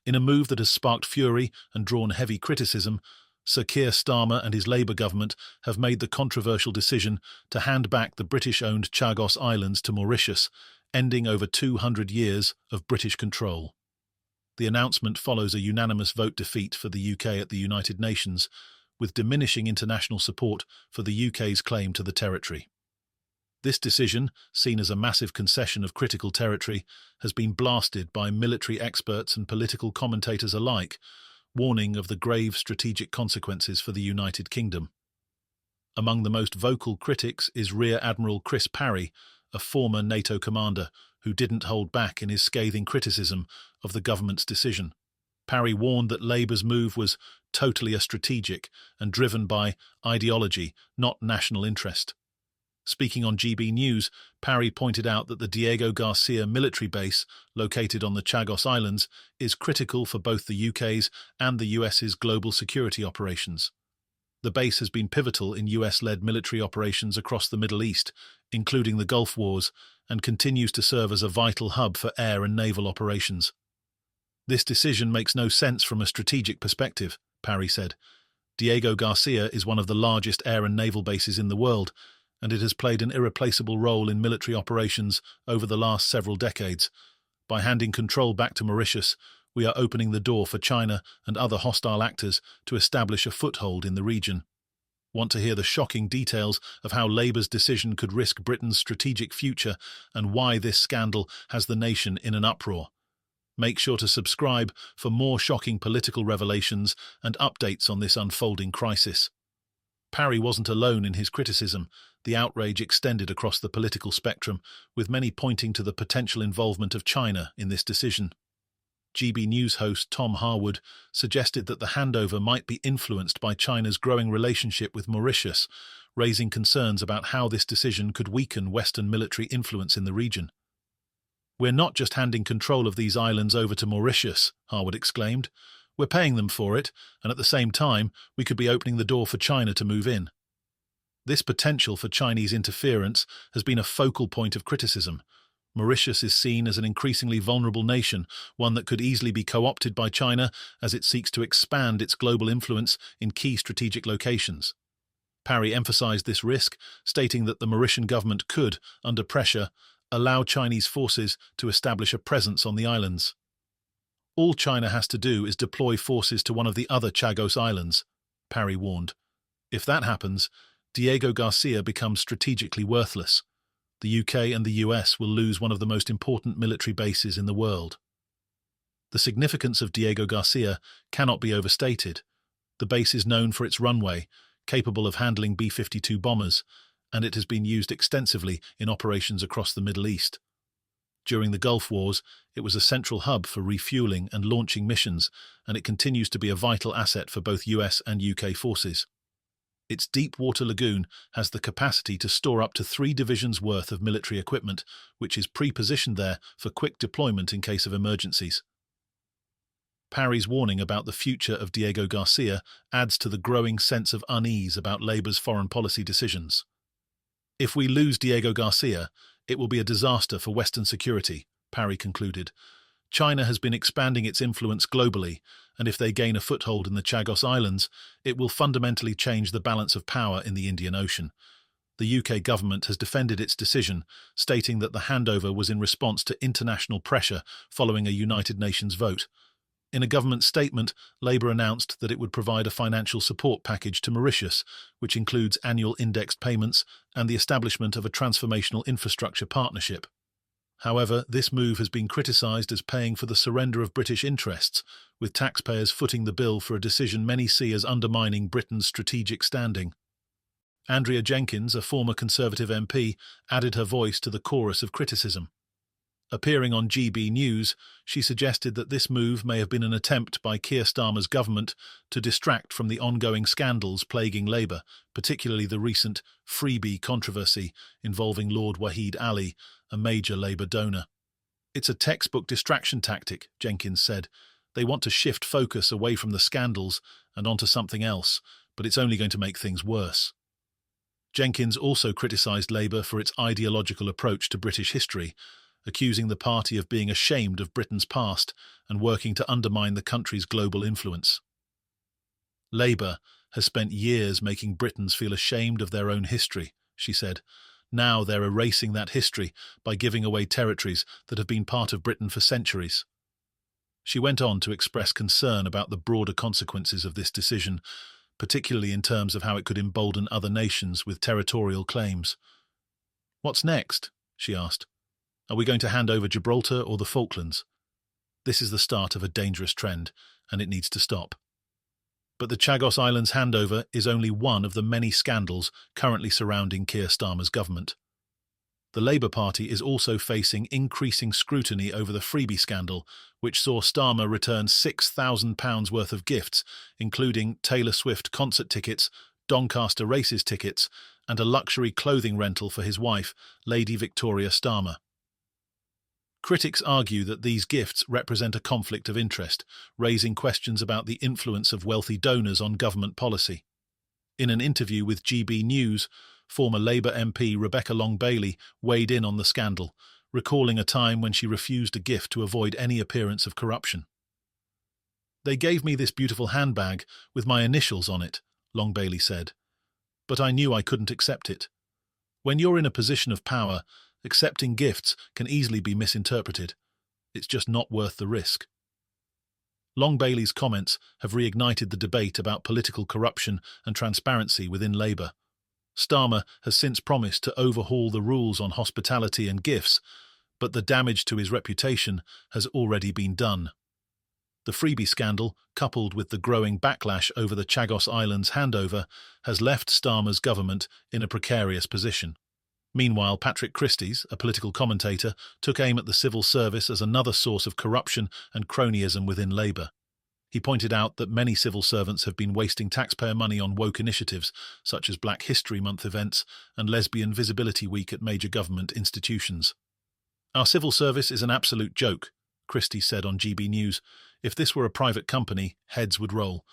In a move that has sparked fury and drawn heavy criticism, Sir Keir Starmer and his Labour government have made the controversial decision to hand back the British-owned Chagos Islands to Mauritius, ending over 200 years of British control. The announcement follows a unanimous vote defeat for the UK at the United Nations, with diminishing international support for the UK's claim to the territory. This decision, seen as a massive concession of critical territory, has been blasted by military experts and political commentators alike, warning of the grave strategic consequences for the United Kingdom. Among the most vocal critics is Rear Admiral Chris Parry, a former NATO commander who didn't hold back in his scathing criticism of the government's decision. Parry warned that Labour's move was totally strategic and driven by ideology, not national interest. Speaking on GB News, Parry pointed out that the Diego Garcia military base, located on the Chagos Islands, is critical for both the UK's and the US's global security operations. The base has been pivotal in US-led military operations across the Middle East, including the Gulf Wars, and continues to serve as a vital hub for air and naval operations. This decision makes no sense from a strategic perspective, Parry said. Diego Garcia is one of the largest air and naval bases in the world, and it has played an irreplaceable role in military operations over the last several decades. By handing control back to Mauritius, we are opening the door for China and other hostile actors to establish a foothold in the region. Want to hear the shocking details of how Labour's decision could risk Britain's strategic future and why this scandal has the nation in an uproar? Make sure to subscribe for more shocking political revelations and updates on this unfolding crisis. Parry wasn't alone in his criticism. The outrage extended across the political spectrum, with many pointing to the potential involvement of China in this decision. GB News host Tom Harwood suggested that the handover might be influenced by China's growing relationship with Mauritius, raising concerns about how this decision could weaken Western military influence in the region. "We're not just handing control of these islands over to Mauritius," Harwood exclaimed. "We're paying them for it, and at the same time, we could be opening the door for China to move in." This potential for Chinese interference has been a focal point of criticism. Mauritius is seen as an increasingly vulnerable nation, one that could easily be co-opted by China as it seeks to expand its global influence in key strategic locations. Parry emphasized this risk, stating that the Mauritian government could, under pressure, allow Chinese forces to establish a presence on the islands. "All China has to do is deploy forces to one of the other Chagos Islands," Parry warned. "If that happens, Diego Garcia becomes strategically worthless. The UK and the US will lose one of the most important military bases in the world." The significance of Diego Garcia cannot be overstated. The base is known for its runway, capable of handling B-52 bombers, and it has been used extensively in operations across the Middle East. During the Gulf Wars, it was a central hub for refueling and launching missions, and it continues to be a vital asset for both US and UK forces. Its deep water lagoon has the capacity to store up to 3 divisions' worth of military equipment, which is pre-positioned there for quick deployment in case of emergencies. Parry's warning about the future of Diego Garcia adds to the growing sense of unease about Labour's foreign policy decisions. "If we lose Diego Garcia, it will be a disaster for Western security," Parry concluded. "China has been expanding its influence globally, and if they gain a foothold in the Chagos Islands, it will fundamentally change the balance of power in the Indian Ocean." The UK government has defended its decision, stating that the handover was in response to international pressure following a United Nations vote. In a government statement, Labour announced that it would provide a financial support package to Mauritius, which includes annual indexed payments and the establishment of a transformational infrastructure partnership. However, this move has been criticised as paying for the surrender of British interests, with taxpayers footing the bill for a decision many see as undermining Britain's strategic standing. Andrea Jenkins, a former Conservative MP, added her voice to the chorus of criticism. Appearing on GB News, she suggested that this move may have been an attempt by Keir Starmer's government to distract from the ongoing scandals plaguing Labour, particularly the recent Freebie controversy involving Lord Wahid Ali, a major Labour donor. "It's a textbook distraction tactic," Jenkins said. "They want to shift focus away from the scandals and onto something else, but it's only going to make things worse." Jenkins also criticised Labour for its ideological approach to British history, accusing the party of being ashamed of Britain's past and working to undermine the country's global influence. Labour has spent years making Britons feel ashamed of their own history, she said. Now they're erasing that history by giving away territories that have been part of Britain for centuries. She went on to express concern about the broader consequences of this decision, particularly in terms of how it could embolden other nations with territorial claims. "What's next?" she asked. "Are we going to hand over Gibraltar or the Falklands? This is the start of a dangerous trend, and it needs to stop." But the Chagos Islands handover is only one of the many scandals currently surrounding Keir Starmer's government. The Labour Party is also facing increasing scrutiny over the Freebie scandal, which saw Starmer return £6,000 worth of gifts, including Taylor Swift concert tickets, Doncaster races tickets, and a luxury clothing rental for his wife, Lady Victoria Starmer. Critics argue that these gifts represent a conflict of interest, raising questions about the influence of wealthy donors on government policy. In an interview with GB News, former Labour MP Rebecca Long-Bailey weighed in on the scandal, recalling a time when she refused a gift to avoid any appearance of corruption. "They gave me this beautiful handbag with my initials on it," Long-Bailey said, "but I knew I couldn't accept it. When you're in a position of power, accepting gifts can easily be misinterpreted. It's just not worth the risk." Long-Bailey's comments have reignited the debate about political corruption and transparency within Labour. Starmer has since promised to overhaul the rules on hospitality and gifts, but the damage to his reputation has already been done. The Freebie scandal, coupled with the growing backlash over the Chagos Islands handover, has left Starmer's government in a precarious position. Meanwhile, Patrick Christys, a political commentator, took aim at the civil service as another source of corruption and cronyism within Labour. He pointed out that many civil servants have been wasting taxpayer money on woke initiatives, such as Black History Month events and Lesbian Visibility Week at major government institutions. "Our civil service is an absolute joke," Christie said on GB News. "If this were a private company, heads would roll.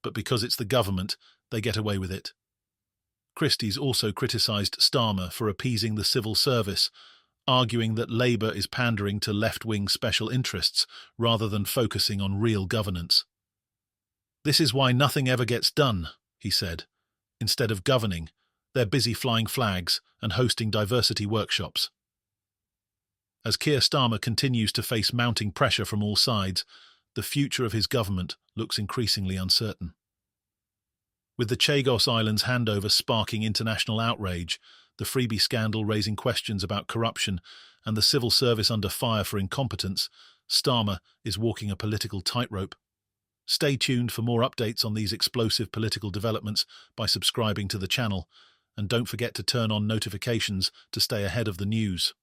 But because it's the government, they get away with it." Christys also criticised Starmer for appeasing the civil service, arguing that Labour is pandering to left-wing special interests rather than focusing on real governance. "This is why nothing ever gets done," he said. "Instead of governing, they're busy flying flags and hosting diversity workshops." As Keir Starmer continues to face mounting pressure from all sides, the future of his government looks increasingly uncertain. With the Chagos Islands handover sparking international outrage, the Freebie scandal raising questions about corruption, and the civil service under fire for incompetence, Starmer is walking a political tightrope. Stay tuned for more updates on these explosive political developments by subscribing to the channel, and don't forget to turn on notifications to stay ahead of the news.